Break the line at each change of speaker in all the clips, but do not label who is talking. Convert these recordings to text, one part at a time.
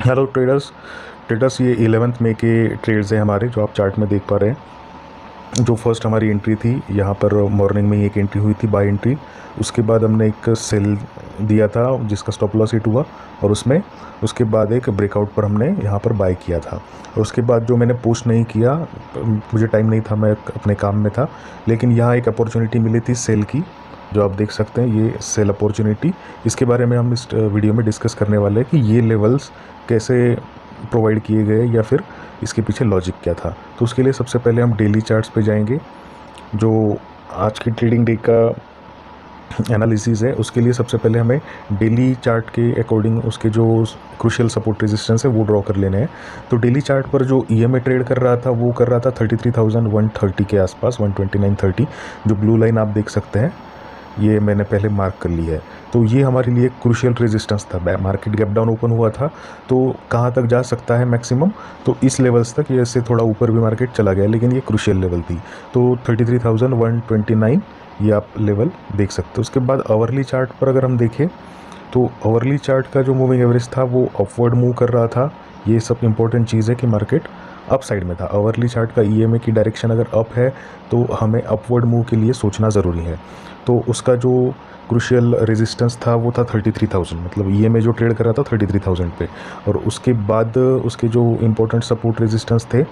Hello traders ये 11 मई के trades हैं हमारे, जो आप चार्ट में देख पा रहे हैं। जो फर्स्ट हमारी एंट्री थी यहाँ पर मॉर्निंग में ही एक एंट्री हुई थी, बाय एंट्री। उसके बाद हमने एक सेल दिया था जिसका स्टॉप लॉस हिट हुआ, और उसके बाद एक ब्रेकआउट पर हमने यहाँ पर बाय किया था। और उसके बाद जो मैंने पोस्ट नहीं किया, मुझे टाइम नहीं था, मैं अपने काम में था, लेकिन यहाँ एक अपॉर्चुनिटी मिली थी सेल की, जो आप देख सकते हैं ये सेल अपॉर्चुनिटी। इसके बारे में हम इस वीडियो में डिस्कस करने वाले हैं कि ये लेवल्स कैसे प्रोवाइड किए गए या फिर इसके पीछे लॉजिक क्या था। तो उसके लिए सबसे पहले हम डेली चार्ट्स पे जाएंगे। जो आज की ट्रेडिंग डे का एनालिसिस है, उसके लिए सबसे पहले हमें डेली चार्ट के अकॉर्डिंग उसके जो क्रूशियल सपोर्ट रेजिस्टेंस है वो ड्रॉ कर लेने हैं। तो डेली चार्ट पर जो ईएमए ट्रेड कर रहा था वो कर रहा था 33,130 के आसपास, 129.30। जो ब्लू लाइन आप देख सकते हैं ये मैंने पहले मार्क कर ली है। तो ये हमारे लिए क्रूशियल रेजिस्टेंस था। मार्केट गैप डाउन ओपन हुआ था, तो कहाँ तक जा सकता है मैक्सिमम, तो इस लेवल्स तक। ये इससे थोड़ा ऊपर भी मार्केट चला गया, लेकिन ये क्रूशियल लेवल थी। तो 33,129 ये आप लेवल देख सकते हो। उसके बाद आवरली चार्ट पर अगर हम देखें तो आवरली चार्ट का जो मूविंग एवरेज था वो अपवर्ड मूव कर रहा था। ये सब इंपॉर्टेंट चीज़ है कि मार्केट अप साइड में था। आवरली चार्ट का ईएमए की डायरेक्शन अगर अप है तो हमें अपवर्ड मूव के लिए सोचना ज़रूरी है। तो उसका जो क्रूशियल रेजिस्टेंस था वो था 33,000, मतलब ईएमए जो ट्रेड कर रहा था 33,000 पे। और उसके बाद उसके जो इम्पोर्टेंट सपोर्ट रेजिस्टेंस थे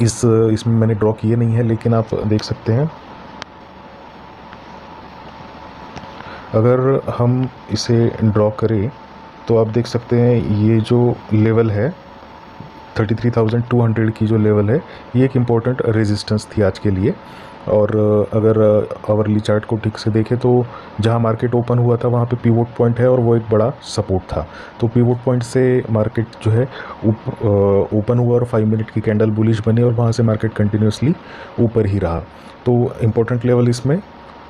इसमें मैंने ड्रॉ किए नहीं है, लेकिन आप देख सकते हैं। अगर हम इसे ड्रॉ करें तो आप देख सकते हैं ये जो लेवल है 33,200 की जो लेवल है, ये एक इम्पॉर्टेंट रेजिस्टेंस थी आज के लिए। और अगर आवरली चार्ट को ठीक से देखें तो जहां मार्केट ओपन हुआ था वहां पे पिवोट पॉइंट है और वो एक बड़ा सपोर्ट था। तो पिवोट पॉइंट से मार्केट जो है ओपन हुआ और 5 मिनट की कैंडल बुलिश बनी और वहां से मार्केट कंटिन्यूसली ऊपर ही रहा। तो इम्पोर्टेंट लेवल इसमें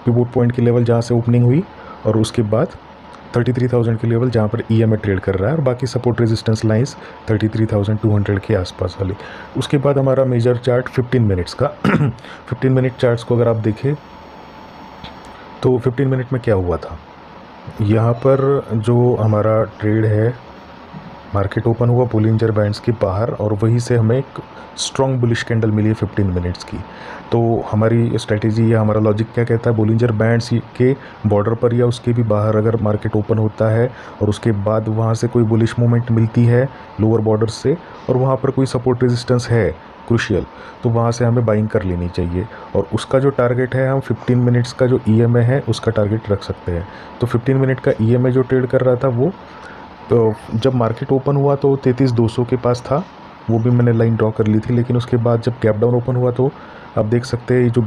पिवोट पॉइंट की लेवल जहाँ से ओपनिंग हुई, और उसके बाद 33,000 की लेवल जहाँ पर ईएमए ट्रेड कर रहा है, और बाकी सपोर्ट रेजिस्टेंस लाइंस 33,200 के आसपास वाली। उसके बाद हमारा मेजर चार्ट 15 मिनट्स का 15 मिनट चार्ट्स को अगर आप देखें तो 15 मिनट में क्या हुआ था। यहाँ पर जो हमारा ट्रेड है, मार्केट ओपन हुआ बोलिंजर बैंड्स के बाहर, और वहीं से हमें एक स्ट्रॉन्ग बुलिश कैंडल मिली है 15 मिनट्स की। तो हमारी स्ट्रेटेजी या हमारा लॉजिक क्या कहता है, बोलिंजर बैंड्स के बॉर्डर पर या उसके भी बाहर अगर मार्केट ओपन होता है और उसके बाद वहाँ से कोई बुलिश मूवमेंट मिलती है लोअर बॉर्डर से, और वहाँ पर कोई सपोर्ट रेजिस्टेंस है क्रूशियल, तो वहाँ से हमें बाइंग कर लेनी चाहिए। और उसका जो टारगेट है, हम 15 मिनट्स का जो ईएमए है उसका टारगेट रख सकते हैं। तो 15 मिनट का ईएमए जो ट्रेड कर रहा था वो, तो जब मार्केट ओपन हुआ तो 33,200 के पास था, वो भी मैंने लाइन ड्रॉ कर ली थी। लेकिन उसके बाद जब गैप डाउन ओपन हुआ तो आप देख सकते हैं ये जो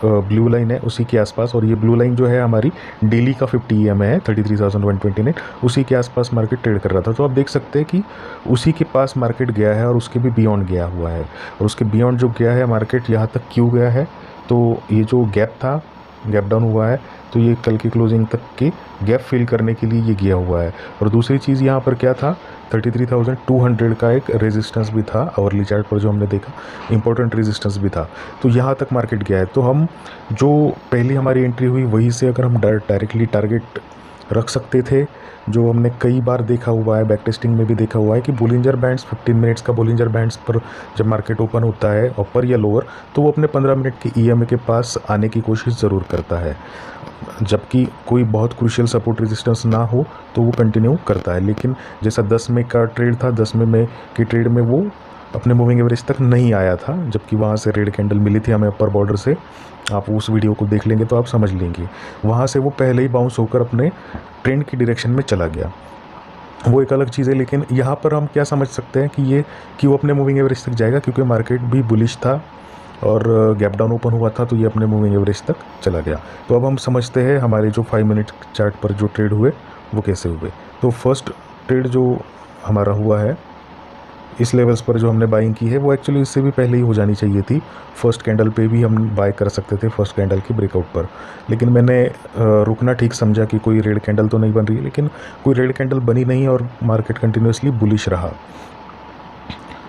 ब्लू लाइन है उसी के आसपास, और ये ब्लू लाइन जो है हमारी डेली का 50 ईएमए है 33,129, उसी के आसपास मार्केट ट्रेड कर रहा था। तो आप देख सकते हैं कि उसी के पास मार्केट गया है और उसके भी बियॉन्ड गया हुआ है, और उसके बियॉन्ड जो गया है मार्केट यहाँ तक क्यों गया है, तो ये जो गैप था, गैप डाउन हुआ है, तो ये कल की क्लोजिंग तक के गैप फिल करने के लिए ये गया हुआ है। और दूसरी चीज़ यहाँ पर क्या था, 33,200 का एक रेजिस्टेंस भी था आवरली चार्ट पर, जो हमने देखा इंपॉर्टेंट रेजिस्टेंस भी था। तो यहाँ तक मार्केट गया है, तो हम जो पहली हमारी एंट्री हुई वहीं से अगर हम डायरेक्टली टारगेट रख सकते थे। जो हमने कई बार देखा हुआ है, बैक टेस्टिंग में भी देखा हुआ है कि बोलिंजर बैंड्स 15 मिनट्स का बोलिंजर बैंड्स पर जब मार्केट ओपन होता है अपर या लोअर, तो वो अपने 15 मिनट के ईएमए के पास आने की कोशिश ज़रूर करता है। जबकि कोई बहुत क्रूशियल सपोर्ट रेजिस्टेंस ना हो तो वो कंटिन्यू करता है। लेकिन जैसा 10 मई का ट्रेड था, 10 मई के ट्रेड में वो अपने मूविंग एवरेज तक नहीं आया था, जबकि वहाँ से रेड कैंडल मिली थी हमें अपर बॉर्डर से। आप उस वीडियो को देख लेंगे तो आप समझ लेंगे। वहाँ से वो पहले ही बाउंस होकर अपने ट्रेंड की डायरेक्शन में चला गया, वो एक अलग चीज़ है। लेकिन यहाँ पर हम क्या समझ सकते हैं कि ये क्यों अपने मूविंग एवरेज तक जाएगा, क्योंकि मार्केट भी बुलिश था और गैप डाउन ओपन हुआ था, तो ये अपने मूविंग एवरेज तक चला गया। तो अब हम समझते हैं हमारे जो 5 मिनट चार्ट पर जो ट्रेड हुए वो कैसे हुए। तो फर्स्ट ट्रेड जो हमारा हुआ है इस लेवल्स पर जो हमने बाइंग की है, वो एक्चुअली इससे भी पहले ही हो जानी चाहिए थी। फर्स्ट कैंडल पे भी हम बाय कर सकते थे, फर्स्ट कैंडल की ब्रेकआउट पर। लेकिन मैंने रुकना ठीक समझा कि कोई रेड कैंडल तो नहीं बन रही है, लेकिन कोई रेड कैंडल बनी नहीं और मार्केट कंटिन्यूसली बुलिश रहा।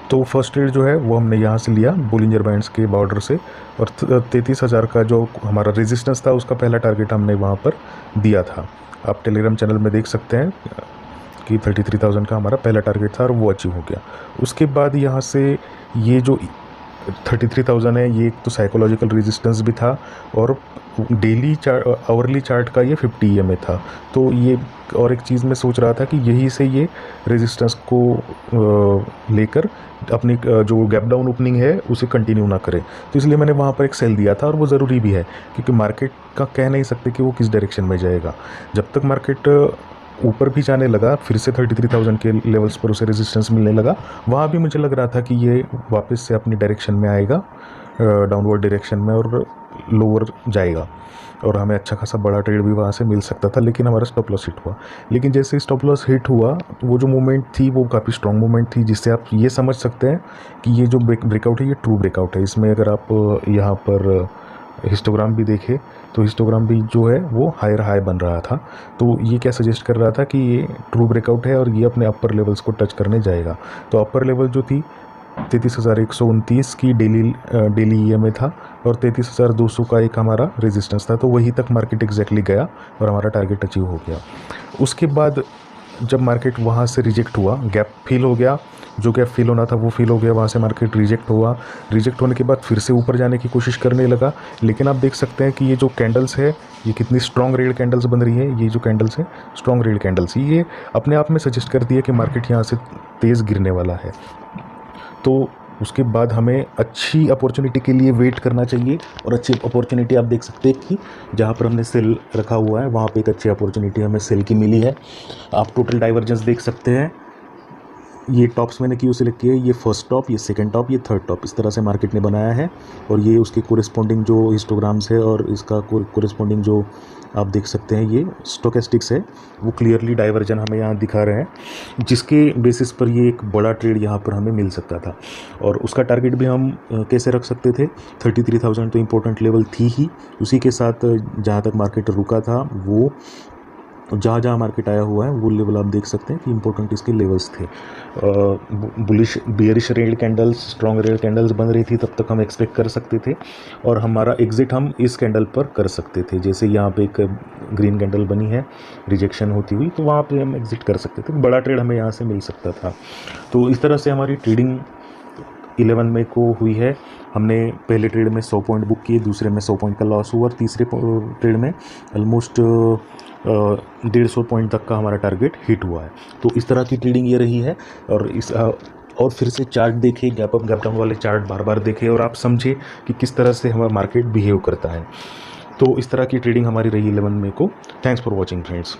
तो फर्स्ट ट्रेड जो है वो हमने यहाँ से लिया बोलिंजर बैंड्स के बॉर्डर से, और 33,000 का जो हमारा रेजिस्टेंस था उसका पहला टारगेट हमने वहाँ पर दिया था। आप टेलीग्राम चैनल में देख सकते हैं कि 33,000 का हमारा पहला टारगेट था और वो अचीव हो गया। उसके बाद यहाँ से ये जो 33,000 है, ये एक तो साइकोलॉजिकल रेजिस्टेंस भी था और डेली आवरली चार्ट का ये 50 EMA था। तो ये और एक चीज़ मैं सोच रहा था कि यही से ये रेजिस्टेंस को लेकर अपनी जो गैप डाउन ओपनिंग है उसे कंटिन्यू ना करे, तो इसलिए मैंने वहाँ पर एक सेल दिया था। और वो ज़रूरी भी है क्योंकि मार्केट का कह नहीं सकते कि वो किस डायरेक्शन में जाएगा। जब तक मार्केट ऊपर भी जाने लगा, फिर से 33,000 के लेवल्स पर उसे रेजिस्टेंस मिलने लगा, वहाँ भी मुझे लग रहा था कि ये वापस से अपनी डायरेक्शन में आएगा, डाउनवर्ड डायरेक्शन में, और लोअर जाएगा और हमें अच्छा खासा बड़ा ट्रेड भी वहाँ से मिल सकता था। लेकिन हमारा स्टॉप लॉस हिट हुआ। लेकिन जैसे स्टॉप लॉस हिट हुआ, वो जो मूवमेंट थी वो काफ़ी स्ट्रॉन्ग मूवमेंट थी, जिससे आप ये समझ सकते हैं कि ये जो ब्रेकआउट है ये ट्रू ब्रेकआउट है। इसमें अगर आप यहाँ पर हिस्टोग्राम भी देखें तो हिस्टोग्राम भी जो है वो हायर हाई बन रहा था। तो ये क्या सजेस्ट कर रहा था कि ये ट्रू ब्रेकआउट है और ये अपने अपर लेवल्स को टच करने जाएगा। तो अपर लेवल जो थी 33,129 की डेली EMA था और 33,200 का एक हमारा रेजिस्टेंस था। तो वहीं तक मार्केट एग्जैक्टली गया और हमारा टारगेट अचीव हो गया। उसके बाद जब मार्केट वहाँ से रिजेक्ट हुआ, गैप फिल हो गया, जो गैप फिल होना था वो फिल हो गया, वहाँ से मार्केट रिजेक्ट हुआ। रिजेक्ट होने के बाद फिर से ऊपर जाने की कोशिश करने लगा। लेकिन आप देख सकते हैं कि ये जो कैंडल्स है ये कितनी स्ट्रॉन्ग रेड कैंडल्स बन रही है। ये जो कैंडल्स है स्ट्रॉन्ग रेड कैंडल्स, ये अपने आप में सजेस्ट करती है कि मार्केट यहाँ से तेज़ गिरने वाला है। तो उसके बाद हमें अच्छी अपॉर्चुनिटी के लिए वेट करना चाहिए। और अच्छी अपॉर्चुनिटी आप देख सकते हैं कि जहाँ पर हमने सेल रखा हुआ है वहाँ पे एक अच्छी अपॉर्चुनिटी हमें सेल की मिली है। आप टोटल डाइवर्जेंस देख सकते हैं। ये टॉप्स मैंने क्यों सिलेक्ट किए, ये फर्स्ट टॉप, ये सेकंड टॉप, ये थर्ड टॉप, इस तरह से मार्केट ने बनाया है। और ये उसके कोरिस्पोंडिंग जो हिस्टोग्राम्स है और इसका कोरिस्पोंडिंग जो आप देख सकते हैं ये स्टोकेस्टिक्स है, वो क्लियरली डाइवर्जन हमें यहाँ दिखा रहे हैं, जिसके बेसिस पर ये एक बड़ा ट्रेड यहाँ पर हमें मिल सकता था। और उसका टारगेट भी हम कैसे रख सकते थे, 33,000 तो इंपॉर्टेंट लेवल थी ही, उसी के साथ जहाँ तक मार्केट रुका था वो, जहाँ जहाँ मार्केट आया हुआ है वो लेवल आप देख सकते हैं कि इंपॉर्टेंट इसके लेवल्स थे। Bullish bearish red candles, strong red candles बन रही थी, तब तक हम एक्सपेक्ट कर सकते थे और हमारा एग्जिट हम इस कैंडल पर कर सकते थे। जैसे यहाँ पे एक ग्रीन कैंडल बनी है रिजेक्शन होती हुई, तो वहाँ पे हम एग्जिट कर सकते थे, बड़ा ट्रेड हमें यहाँ से मिल सकता था। तो इस तरह से हमारी ट्रेडिंग 11 मई को हुई है। हमने पहले ट्रेड में 100 पॉइंट बुक किए, दूसरे में 100 पॉइंट का लॉस हुआ और तीसरे ट्रेड में ऑलमोस्ट 150 पॉइंट तक का हमारा टारगेट हिट हुआ है। तो इस तरह की ट्रेडिंग ये रही है। और फिर से चार्ट देखें, गैप अप गैप डाउन वाले चार्ट बार बार देखें और आप समझें कि किस तरह से हमारा मार्केट बिहेव करता है। तो इस तरह की ट्रेडिंग हमारी रही 11 मई को। Thanks for watching friends.